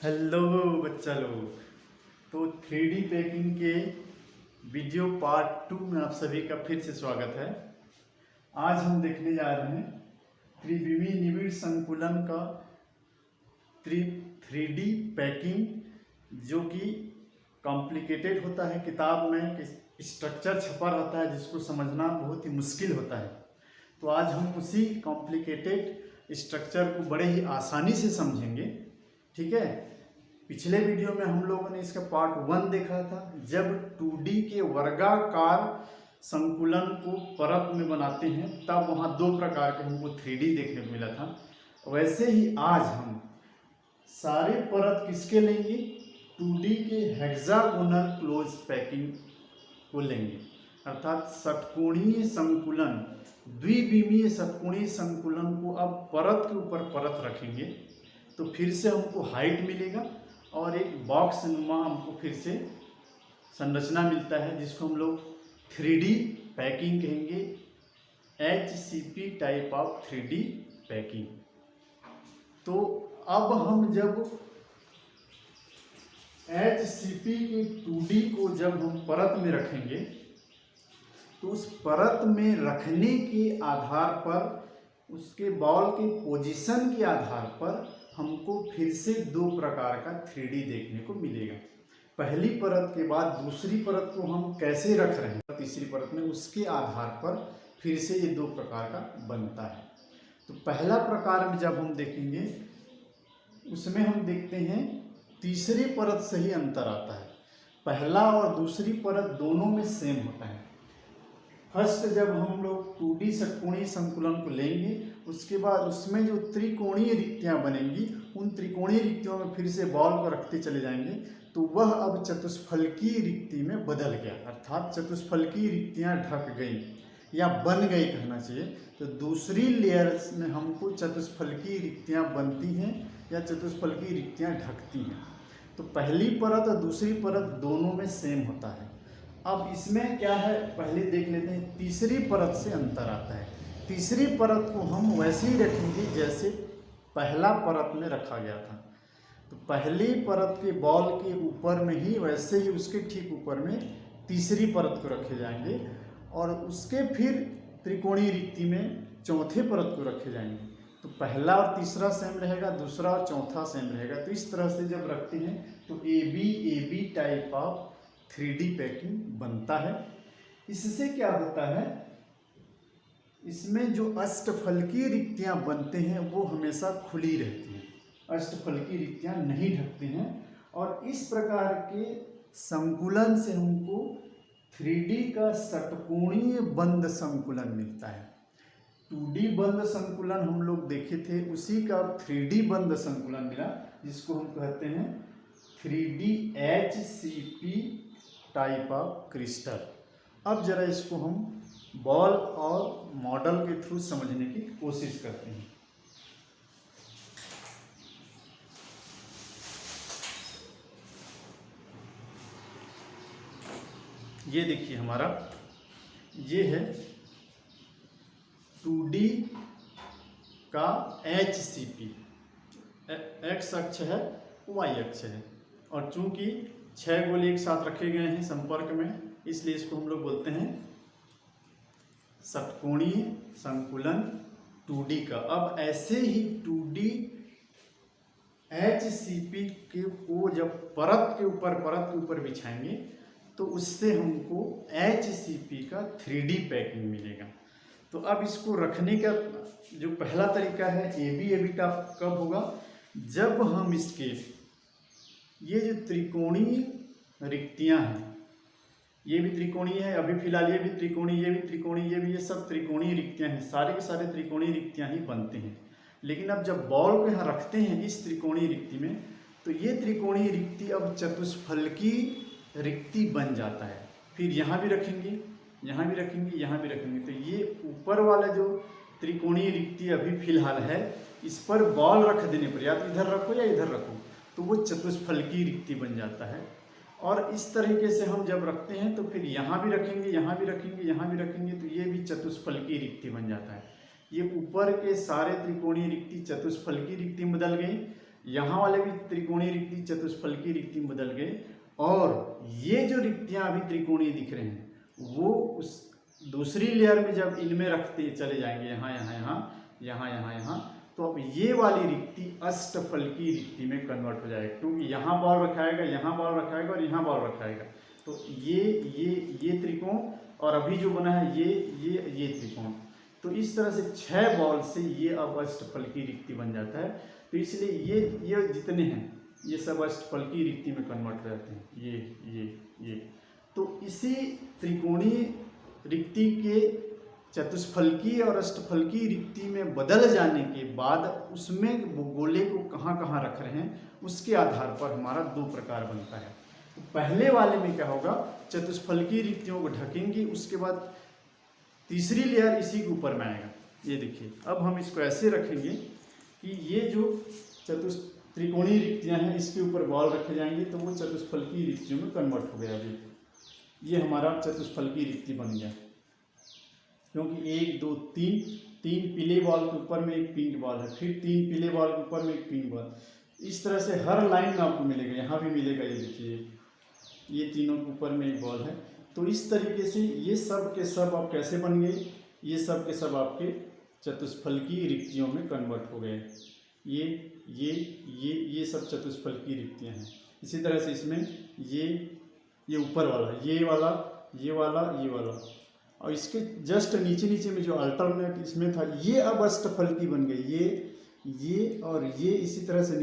Hello बच्चा लोग। तो 3D पैकिंग के वीडियो पार्ट 2 में आप सभी का फिर से स्वागत है। आज हम देखने जा रहे हैं त्रिविमी निबिड़ संकुलन का 3D पैकिंग, जो कि कॉम्प्लिकेटेड होता है। किताब में स्ट्रक्चर छपा रहता है जिसको समझना बहुत ही मुश्किल होता है। तो आज हम उसी कॉम्प्लिकेटेड स्ट्रक्चर को बड़े ही आसानी से समझेंगे। ठीक है। पिछले वीडियो में हम लोगों ने इसका पार्ट 1 देखा था, जब 2D के वर्गाकार संकुलन को परत में बनाते हैं तब वहाँ 2 प्रकार के हमको 3D देखने को मिला था। वैसे ही आज हम सारे परत किसके लेंगे? 2D के हेक्सागोनल क्लोज पैकिंग को लेंगे, अर्थात षटकोणीय संकुलन, द्विविमीय षटकोणीय संकुलन को अब परत के ऊपर परत रखेंगे तो फिर से हमको हाइट मिलेगा और एक बॉक्स नुमा हमको फिर से संरचना मिलता है, जिसको हम लोग 3D पैकिंग कहेंगे। HCP type of 3D packing. तो अब हम जब HCP के 2D को जब हम परत में रखेंगे तो उस परत में रखने के आधार पर, उसके बॉल के पोजीशन के आधार पर हमको फिर से 2 प्रकार का 3D देखने को मिलेगा। पहली परत के बाद दूसरी परत को हम कैसे रख रहे हैं तीसरी परत में, उसके आधार पर फिर से ये 2 प्रकार का बनता है। तो पहला प्रकार में जब हम देखेंगे उसमें हम देखते हैं तीसरी परत से ही अंतर आता है। पहला और दूसरी परत दोनों में सेम होता है। फर्स्ट जब हम लोग 2D षटकोणीय संकुलन को लेंगे, उसके बाद उसमें जो त्रिकोणीय रिक्तियां बनेंगी, उन त्रिकोणीय रिक्तियों में फिर से बॉल को रखते चले जाएंगे तो वह अब चतुष्फलकीय रिक्ति में बदल गया, अर्थात चतुष्फलकीय रिक्तियां ढक गई या बन गई कहना चाहिए। तो दूसरी लेयर में हमको चतुष्फलकीय रिक्तियां बनती हैं या चतुष्फलकीय रिक्तियां ढकती हैं। तो पहली परत और दूसरी परत दोनों में सेम होता है। अब इसमें क्या है, पहले देख लेते हैं तीसरी परत से अंतर आता है। तीसरी परत को हम वैसे ही रखेंगे जैसे पहला परत में रखा गया था। तो पहली परत के बॉल के ऊपर में ही वैसे ही उसके ठीक ऊपर में तीसरी परत को रखे जाएंगे और उसके फिर त्रिकोणीय रिक्ति में चौथे परत को रखे जाएंगे। तो पहला और तीसरा सेम रहेगा, दूसरा और चौथा सेम रहेगा। तो इस तरह से जब रखते हैं तो AB type of 3D packing बनता है। इससे क्या होता है, इसमें जो अष्टफलकीय रिक्तियां बनते हैं वो हमेशा खुली रहती हैं, अष्टफलकीय रिक्तियां नहीं ढकते हैं। और इस प्रकार के संकुलन से हमको 3D का षटकोणीय बंद संकुलन मिलता है। 2D बंद संकुलन हम लोग देखे थे, उसी का 3D बंद संकुलन मिला, जिसको हम कहते हैं 3D HCP type of crystal. अब जरा इसको हम बॉल और मॉडल के थ्रू समझने की कोशिश करते हैं। ये देखिए हमारा, ये है 2D का HCP, X अक्ष है, Y अक्ष है, और चूंकि 6 गोले एक साथ रखे गए हैं संपर्क में, इसलिए इसको हम लोग बोलते हैं षटकोणीय संकुलन 2D का। अब ऐसे ही 2D HCP को जब परत के ऊपर बिछाएंगे तो उससे हमको HCP का 3D पैकिंग मिलेगा। तो अब इसको रखने का जो पहला तरीका है AB का कब होगा, जब हम इसके ये जो त्रिकोणीय रिक्तियां हैं, ये भी त्रिकोणीय है, अभी फिलहाल ये भी त्रिकोणीय, ये भी त्रिकोणीय, ये भी, ये सब त्रिकोणीय रिक्तियां हैं, सारे के सारे त्रिकोणीय रिक्तियां ही बनते हैं। लेकिन अब जब बॉल को यहाँ रखते हैं इस त्रिकोणीय रिक्ति में, तो ये त्रिकोणीय रिक्ति अब चतुष्फलकीय रिक्ति बन जाता है। फिर यहाँ भी रखेंगे, यहाँ भी रखेंगे, यहाँ भी रखेंगे, तो ये ऊपर वाला जो त्रिकोणीय रिक्ति अभी फिलहाल है, इस पर बॉल रख देने पर, या तो इधर रखो या इधर रखो, तो वो चतुष्फलकीय रिक्ति बन जाता है। और इस तरीके से हम जब रखते हैं तो फिर यहाँ भी रखेंगे, यहाँ भी रखेंगे, यहाँ भी रखेंगे, तो ये भी चतुष्फलकीय रिक्ति बन जाता है। ये ऊपर के सारे त्रिकोणीय रिक्ति चतुष्फलकीय रिक्ति में बदल गई, यहाँ वाले भी त्रिकोणीय रिक्ति चतुष्फलकी रिक्ति में बदल गए, और ये जो रिक्तियाँ अभी त्रिकोणीय दिख रहे हैं वो उस दूसरी लेयर में जब इनमें रखते चले जाएंगे, यहाँ यहाँ यहाँ यहाँ यहाँ यहाँ, तो अब ये वाली रिक्ति अष्टफलकी रिक्ति में कन्वर्ट हो जाएगा, क्योंकि यहाँ बॉल रखाएगा, यहाँ बॉल रखाएगा और यहाँ बॉल रखाएगा। तो ये त्रिकोण और अभी जो बना है ये त्रिकोण, तो इस तरह से 6 बॉल से ये अब अष्टफलकी रिक्ति बन जाता है। तो इसलिए ये जितने हैं ये सब अष्टफलकी रिक्ति में कन्वर्ट हो जाते हैं। ये तो इसी त्रिकोणीय रिक्ति के चतुष्फलकी और अष्टफलकी रिक्ति में बदल जाने के बाद उसमें गोले को कहाँ कहाँ रख रहे हैं उसके आधार पर हमारा 2 प्रकार बनता है। तो पहले वाले में क्या होगा, चतुष्फलकी रिक्तियों को ढकेंगे, उसके बाद तीसरी लेयर इसी के ऊपर में आएगा। ये देखिए, अब हम इसको ऐसे रखेंगे कि ये जो त्रिकोणीय रिक्तियाँ हैं इसके ऊपर बॉल रखे जाएंगे, तो वो चतुष्फलकी रिक्तियों में कन्वर्ट हो गया। ये हमारा चतुष्फलकी रिक्ति बन गया, क्योंकि 1 2 3 पीले बॉल के ऊपर में एक पिंक बॉल है, फिर 3 पीले बॉल के ऊपर में एक पिंक बॉल, इस तरह से हर लाइन में आपको मिलेगा। यहाँ भी मिलेगा, ये देखिए ये तीनों के ऊपर में एक बॉल है। तो इस तरीके से ये सब के सब आप कैसे बन गए, ये सब के सब आपके चतुष्फलकी रिक्तियों में कन्वर्ट हो गए। ये सब चतुष्फलकी रिक्तियाँ हैं। इसी तरह से इसमें ये ऊपर वाला, ये वाला और इसके जस्ट नीचे में जो अल्टरनेट इसमें था ये अब अष्टफलकी बन गई। ये और ये इसी तरह से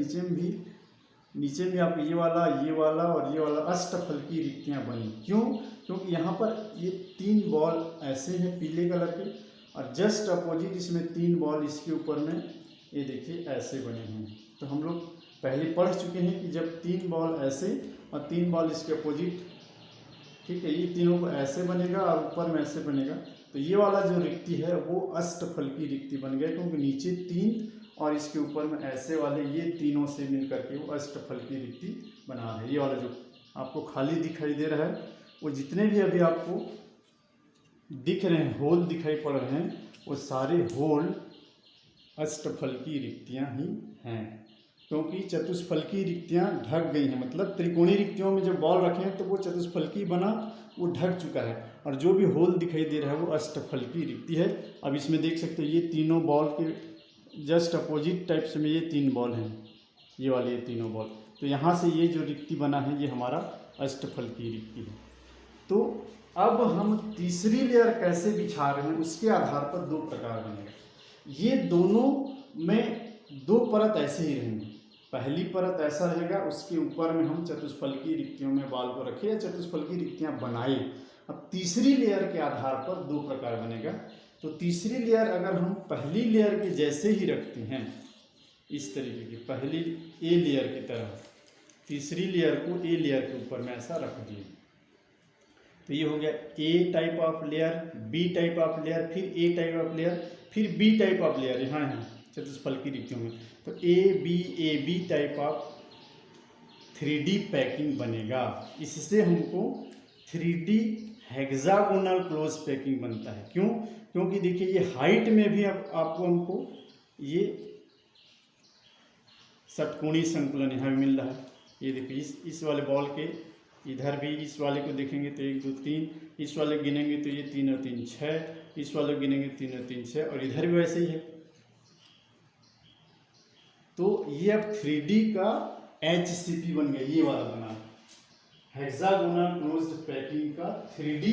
नीचे में आप ये वाला और ये वाला अष्टफलकी रिक्तियाँ बनी। क्यों? क्योंकि यहाँ पर ये 3 बॉल ऐसे हैं पीले कलर के, और जस्ट अपोजिट इसमें 3 बॉल इसके ऊपर में ये देखिए ऐसे बने हुए हैं। तो हम लोग पहले पढ़ चुके हैं कि जब 3 बॉल ऐसे और 3 बॉल इसके अपोजिट, ठीक है, ये तीनों को ऐसे बनेगा और ऊपर में ऐसे बनेगा, तो ये वाला जो रिक्ति है वो अष्टफलकी रिक्ति बन गया, क्योंकि नीचे 3 और इसके ऊपर में ऐसे वाले ये तीनों से मिलकर के वो अष्टफलकी रिक्ति बना रहे हैं। ये वाला जो आपको खाली दिखाई दे रहा है, वो जितने भी अभी आपको दिख रहे हैं, होल दिखाई पड़ रहे हैं, वो सारे होल अष्टफलकी रिक्तियाँ ही हैं, क्योंकि चतुष्फलकी रिक्तियाँ ढक गई हैं। मतलब त्रिकोणीय रिक्तियों में जब बॉल रखे हैं तो वो चतुष्फलकी बना, वो ढक चुका है, और जो भी होल दिखाई दे रहा है वो अष्टफलकी रिक्ति है। अब इसमें देख सकते हो ये तीनों बॉल के जस्ट अपोजिट टाइप्स में ये 3 बॉल हैं, ये वाले ये तीनों बॉल, तो यहाँ से ये जो रिक्ति बना है ये हमारा अष्टफलकी रिक्ति है। तो अब हम तीसरी लेयर कैसे बिछा रहे हैं उसके आधार पर 2 प्रकार बनेगा। ये दोनों में 2 परत ऐसे ही रहेंगे। पहली परत ऐसा रहेगा, उसके ऊपर में हम चतुष्फलकी रिक्तियों में बाल को रखे या चतुष्फलकी रिक्तियाँ बनाए। अब तीसरी लेयर के आधार पर 2 प्रकार बनेगा। तो तीसरी लेयर अगर हम पहली लेयर के जैसे ही रखते हैं, इस तरीके की पहली ए लेयर की तरह, तीसरी लेयर को ए लेयर के ऊपर में ऐसा रख दिए, तो ये हो गया A type of layer, B type of layer, फिर ए टाइप ऑफ लेयर, फिर बी टाइप ऑफ लेयर। यहाँ है चतुष्फलकी रिक्तियों में तो A B type of 3D packing बनेगा। इससे हमको 3D हेक्सागोनल क्लोज पैकिंग बनता है। क्यों? क्योंकि देखिए ये हाइट में भी आपको हमको ये षटकोणीय संकुलन यहाँ भी मिल रहा है। ये देखिए इस वाले बॉल के इधर भी इस वाले को देखेंगे तो 1 2 3, इस वाले गिनेंगे तो ये 3 और 3 6, इस वाले गिनेंगे 3 और 3 6, और इधर भी वैसे ही है। तो ये अब 3D का HCP बन गया, ये वाला बना हेक्सागोनल क्लोज्ड पैकिंग का 3D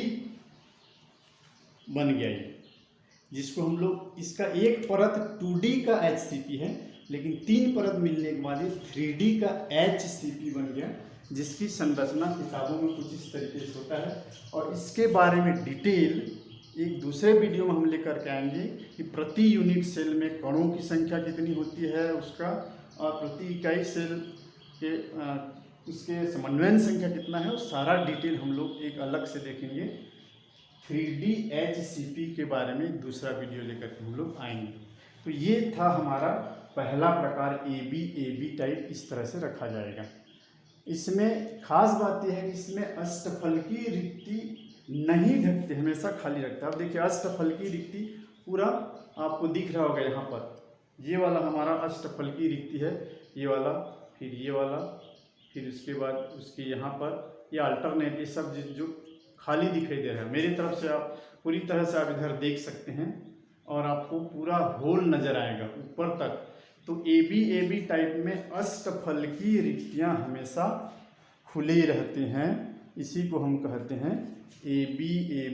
बन गया ये, जिसको हम लोग इसका एक परत 2D का HCP है, लेकिन 3 परत मिलने के बाद ये 3D का HCP बन गया, जिसकी संरचना किताबों में कुछ इस तरीके से होता है। और इसके बारे में डिटेल एक दूसरे वीडियो में हम लेकर के आएंगे कि प्रति यूनिट सेल में कणों की संख्या कितनी होती है उसका, और प्रति इकाई सेल के उसके समन्वयन संख्या कितना है, वो सारा डिटेल हम लोग एक अलग से देखेंगे। 3D HCP के बारे में दूसरा वीडियो लेकर के हम लोग आएंगे। तो ये था हमारा पहला प्रकार AB टाइप, इस तरह से रखा जाएगा। इसमें खास बात यह है कि इसमें अष्टफलकी रिक्ति नहीं ढकते, हमेशा खाली रखता है। अब देखिए अष्टफलकी रिक्ति पूरा आपको दिख रहा होगा यहाँ पर, ये वाला हमारा अष्टफलकी रिक्ति है, ये वाला, फिर ये वाला, फिर उसके बाद उसके यहाँ पर ये अल्टरनेट, ये सब जो खाली दिखाई दे रहा है मेरी तरफ से, आप पूरी तरह से आप इधर देख सकते हैं और आपको पूरा होल नज़र आएगा ऊपर तक। तो ए बी टाइप में अष्टफलकीय रिक्तियाँ हमेशा खुली रहती हैं, इसी को हम कहते हैं A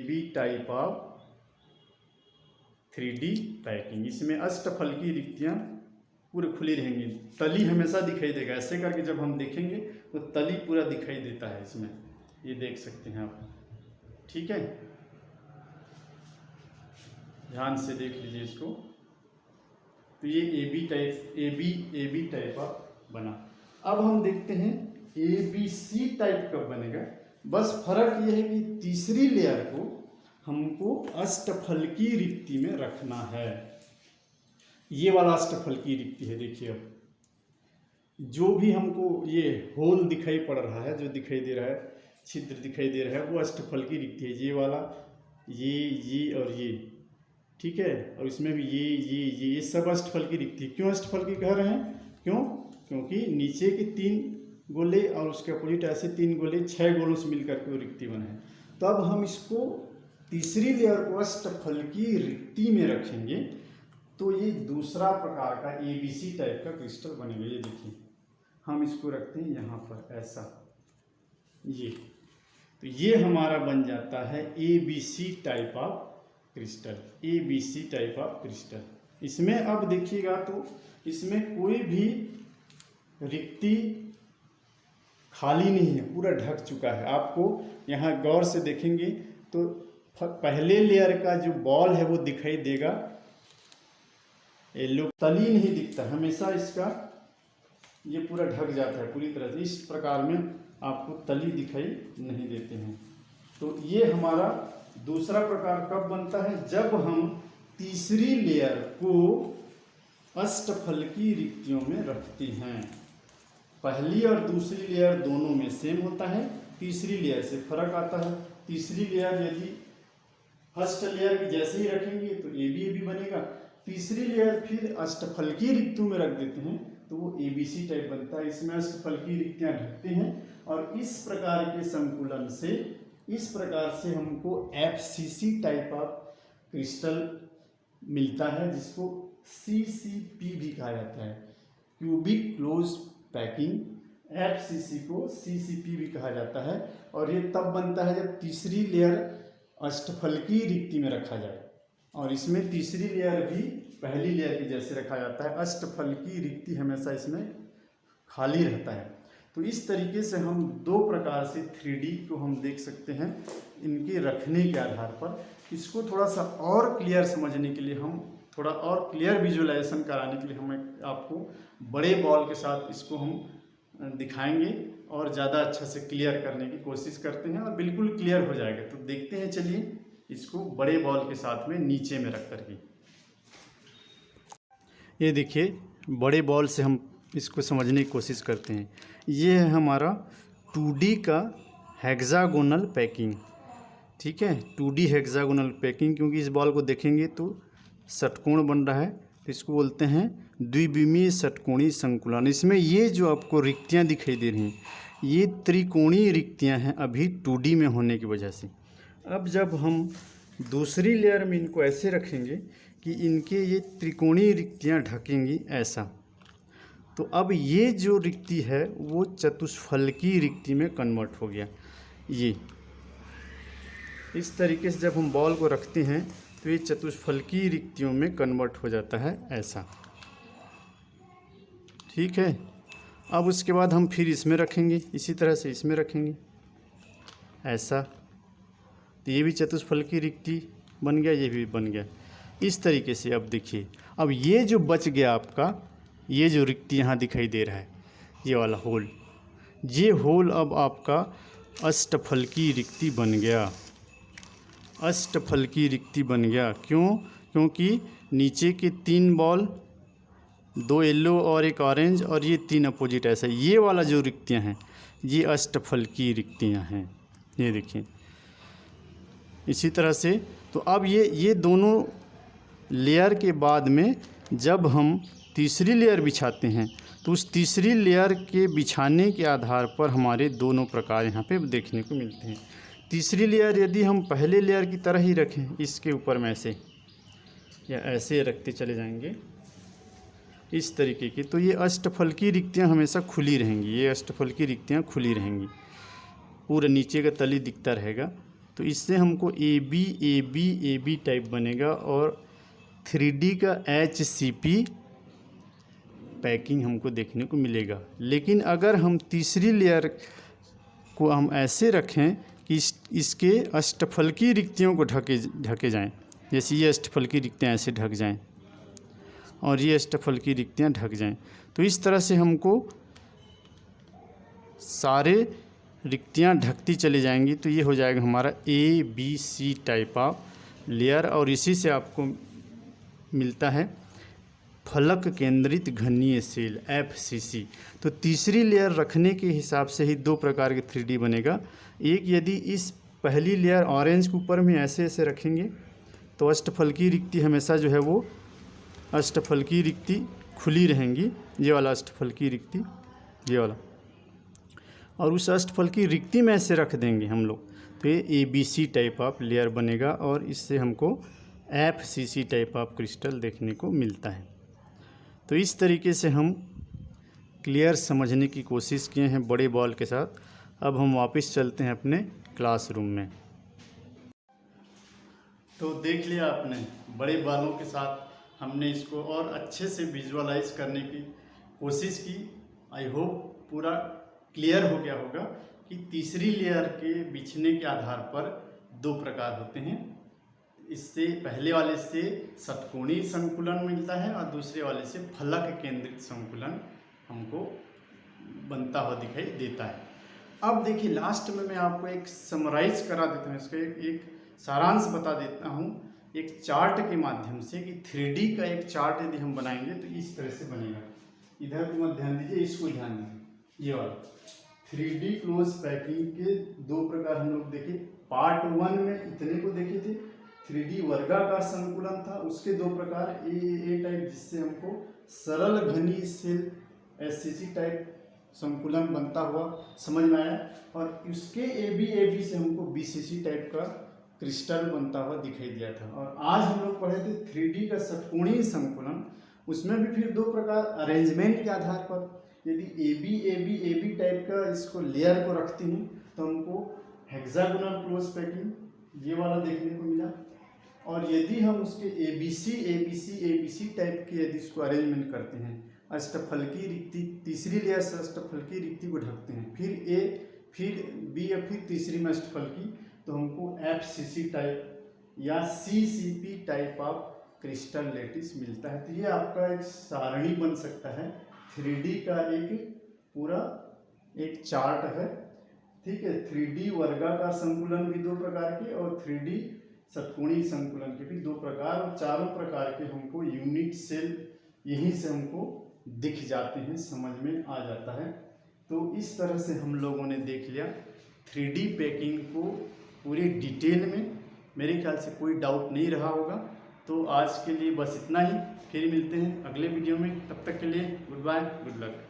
B type of 3D packing. इसमें अष्टफलकीय रिक्तियाँ पूरे खुली रहेंगी, तली हमेशा दिखाई देगा। ऐसे करके जब हम देखेंगे तो तली पूरा दिखाई देता है इसमें, ये देख सकते हैं आप। ठीक है, ध्यान से देख लीजिए इसको। तो ये ए बी टाइप ऑफ बना। अब हम देखते हैं ABC टाइप कब बनेगा। बस फर्क ये है कि तीसरी लेयर को हमको अष्टफलकीय रिक्ति में रखना है। ये वाला अष्टफलकीय रिक्ति है, देखिए अब जो भी हमको ये होल दिखाई पड़ रहा है, जो दिखाई दे रहा है, छिद्र दिखाई दे रहा है, वो अष्टफलकीय रिक्ति है। ये वाला, ये और ये, ठीक है, और इसमें भी ये सब अष्टफलकीय रिक्ति। क्यों अष्टफलकीय कह रहे हैं? क्योंकि नीचे के 3 गोले और उसके अपोजिट ऐसे 3 गोले 6 गोलों से मिलकर के वो रिक्ति बने हैं। तो अब हम इसको तीसरी लेयर को अष्टफलकीय रिक्ति में रखेंगे तो ये दूसरा प्रकार का ABC टाइप का क्रिस्टल बनेगा। ये देखिए, हम इसको रखते हैं यहाँ पर ऐसा, ये तो ये हमारा बन जाता है ABC type of crystal. ABC type of crystal. इसमें अब देखिएगा तो इसमें कोई भी रिक्ति खाली नहीं है, पूरा ढक चुका है। आपको यहाँ गौर से देखेंगे तो पहले लेयर का जो बॉल है वो दिखाई देगा, येलो, तली नहीं दिखता, हमेशा इसका ये पूरा ढक जाता है पूरी तरह से। इस प्रकार में आपको तली दिखाई नहीं देते हैं। तो ये हमारा दूसरा प्रकार कब बनता है? जब हम तीसरी लेयर को अष्टफलकीय रिक्तियों में रखते हैं। पहली और दूसरी लेयर दोनों में सेम होता है, तीसरी लेयर से फर्क आता है। तीसरी लेयर यदि फर्स्ट लेयर की जैसे ही रखेंगे तो ए बी बनेगा, तीसरी लेयर फिर अष्टफलकीय रिक्तियों में रख देते हैं तो वो ABC टाइप बनता है। इसमें अष्टफलकीय रिक्तियाँ ढकते हैं और इस प्रकार के संकुलन से, इस प्रकार से हमको FCC टाइप ऑफ क्रिस्टल मिलता है, जिसको CCP भी कहा जाता है, क्यूबिक क्लोज पैकिंग। FCC को CCP भी कहा जाता है और ये तब बनता है जब तीसरी लेयर अष्टफलकीय रिक्ति में रखा जाए। और इसमें तीसरी लेयर भी पहली लेयर की जैसे रखा जाता है, अष्टफलकीय रिक्ति हमेशा इसमें खाली रहता है। तो इस तरीके से हम 2 प्रकार से 3D को हम देख सकते हैं इनके रखने के आधार पर। इसको थोड़ा सा और क्लियर समझने के लिए, हम थोड़ा और क्लियर विजुअलाइजेशन कराने के लिए हम आपको बड़े बॉल के साथ इसको हम दिखाएंगे और ज़्यादा अच्छा से क्लियर करने की कोशिश करते हैं और बिल्कुल क्लियर हो जाएगा। तो देखते हैं, चलिए इसको बड़े बॉल के साथ में नीचे में रख करके। ये देखिए, बड़े बॉल से हम इसको समझने की कोशिश करते हैं। ये है हमारा 2D का हेक्सागोनल पैकिंग, ठीक है, 2D हेक्सागोनल पैकिंग। क्योंकि इस बॉल को देखेंगे तो षटकोण बन रहा है, तो इसको बोलते हैं द्विविमीय षटकोणीय संकुलन। इसमें ये जो आपको रिक्तियाँ दिखाई दे रही हैं, ये त्रिकोणीय रिक्तियाँ हैं अभी 2D में होने की वजह से। अब जब हम दूसरी लेयर में इनको ऐसे रखेंगे कि इनके ये त्रिकोणीय रिक्तियाँ ढकेंगी ऐसा, तो अब ये जो रिक्ति है वो चतुष्फलकीय रिक्ति में कन्वर्ट हो गया। ये इस तरीके से जब हम बॉल को रखते हैं तो ये चतुष्फलकीय रिक्तियों में कन्वर्ट हो जाता है ऐसा, ठीक है। अब उसके बाद हम फिर इसमें रखेंगे, इसी तरह से इसमें रखेंगे ऐसा, तो ये भी चतुष्फलकीय रिक्ति बन गया, ये भी बन गया। इस तरीके से अब देखिए, अब ये जो बच गया आपका, ये जो रिक्ति यहाँ दिखाई दे रहा है, ये वाला होल, ये होल अब आपका अष्टफलकीय रिक्ति बन गया। अष्टफलकीय रिक्ति बन गया क्यों? क्योंकि नीचे के 3 बॉल, 2 येलो और 1 ऑरेंज, और ये 3 अपोजिट ऐसा, ये वाला जो रिक्तियाँ हैं ये अष्टफलकीय रिक्तियाँ हैं, ये देखिए। इसी तरह से तो अब ये दोनों लेयर के बाद में जब हम तीसरी लेयर बिछाते हैं तो उस तीसरी लेयर के बिछाने के आधार पर हमारे दोनों प्रकार यहाँ पे देखने को मिलते हैं। तीसरी लेयर यदि हम पहले लेयर की तरह ही रखें, इसके ऊपर में ऐसे या ऐसे रखते चले जाएंगे इस तरीके की, तो ये अष्टफल की रिक्तियाँ हमेशा खुली रहेंगी। ये अष्टफल की रिक्तियाँ खुली रहेंगी, पूरा नीचे का तली दिखता रहेगा। तो इससे हमको ए बी टाइप बनेगा और 3D का HCP पैकिंग हमको देखने को मिलेगा। लेकिन अगर हम तीसरी लेयर को हम ऐसे रखें कि इसके अष्टफल की रिक्तियों को ढके जाएं, जैसे ये अष्टफल की रिक्तियाँ ऐसे ढक जाएं और ये अष्टफल की रिक्तियाँ ढक जाएं, तो इस तरह से हमको सारे रिक्तियाँ ढकती चली जाएंगी। तो ये हो जाएगा हमारा ABC टाइप ऑफ लेयर। और इसी से आपको मिलता है फलक केंद्रित घनीय सेल FCC। तो तीसरी लेयर रखने के हिसाब से ही दो प्रकार के 3D बनेगा। एक, यदि इस पहली लेयर ऑरेंज के ऊपर में ऐसे ऐसे रखेंगे तो अष्टफल की रिक्ति हमेशा जो है वो अष्टफल की रिक्ति खुली रहेंगी, ये वाला अष्टफल की रिक्ति, ये वाला, और उस अष्टफल की रिक्ति में ऐसे रख देंगे हम लोग, तो ये ABC टाइप ऑफ लेयर बनेगा और इससे हमको FCC टाइप ऑफ क्रिस्टल देखने को मिलता है। तो इस तरीके से हम क्लियर समझने की कोशिश किए हैं बड़े बॉल के साथ। अब हम वापस चलते हैं अपने क्लासरूम में। तो देख लिया आपने, बड़े बालों के साथ हमने इसको और अच्छे से विजुअलाइज करने की कोशिश की। आई होप पूरा क्लियर हो गया होगा कि तीसरी लेयर के बिछने के आधार पर दो प्रकार होते हैं। इससे पहले वाले से षटकोणीय संकुलन मिलता है और दूसरे वाले से फलक केंद्रित संकुलन हमको बनता हुआ दिखाई देता है। अब देखिए लास्ट में मैं आपको एक समराइज करा देता हूँ, इसका एक सारांश बता देता हूँ एक चार्ट के माध्यम से कि 3D का एक चार्ट यदि हम बनाएंगे तो इस तरह से बनेगा। इधर भी मत ध्यान दीजिए, इसको ध्यान दीजिए। ये वाला 3D क्लोज पैकिंग के दो प्रकार हम लोग देखे। पार्ट 1 में इतने को देखे थे, 3D वर्गाकार संकुलन था, उसके दो प्रकार ए टाइप जिससे हमको सरल घनीय सेल SCC टाइप संकुलन बनता हुआ समझ में आया, और उसके AB से हमको BCC टाइप का क्रिस्टल बनता हुआ दिखाई दिया था। और आज हम लोग पढ़े थे 3D का षटकोणीय संकुलन, उसमें भी फिर दो प्रकार अरेंजमेंट के आधार पर, यदि AB टाइप का इसको लेयर को रखती हैं तो हमको हेक्सागोनल क्लोज पैकिंग ये वाला देखने को मिला। और यदि हम उसके ABC टाइप के यदि इसको अरेंजमेंट करते हैं, अष्टफल की रिक्ति, तीसरी लेयर से अष्टफल की रिक्ति को ढकते हैं, फिर A, फिर B या फिर तीसरी में अष्टफल की, तो हमको FCC टाइप या CCP type of crystal lettuce मिलता है। तो ये आपका एक सारणी बन सकता है, 3D का एक पूरा एक चार्ट है, ठीक है। 3D वर्गाकार संकुलन भी दो प्रकार के और 3D षटकोणीय संकुलन के भी दो प्रकार, और चारों प्रकार के हमको यूनिट सेल यहीं से हमको दिख जाते हैं, समझ में आ जाता है। तो इस तरह से हम लोगों ने देख लिया 3D पैकिंग को पूरी डिटेल में। मेरे ख्याल से कोई डाउट नहीं रहा होगा। तो आज के लिए बस इतना ही, फिर मिलते हैं अगले वीडियो में। तब तक के लिए गुड बाय, गुड लक।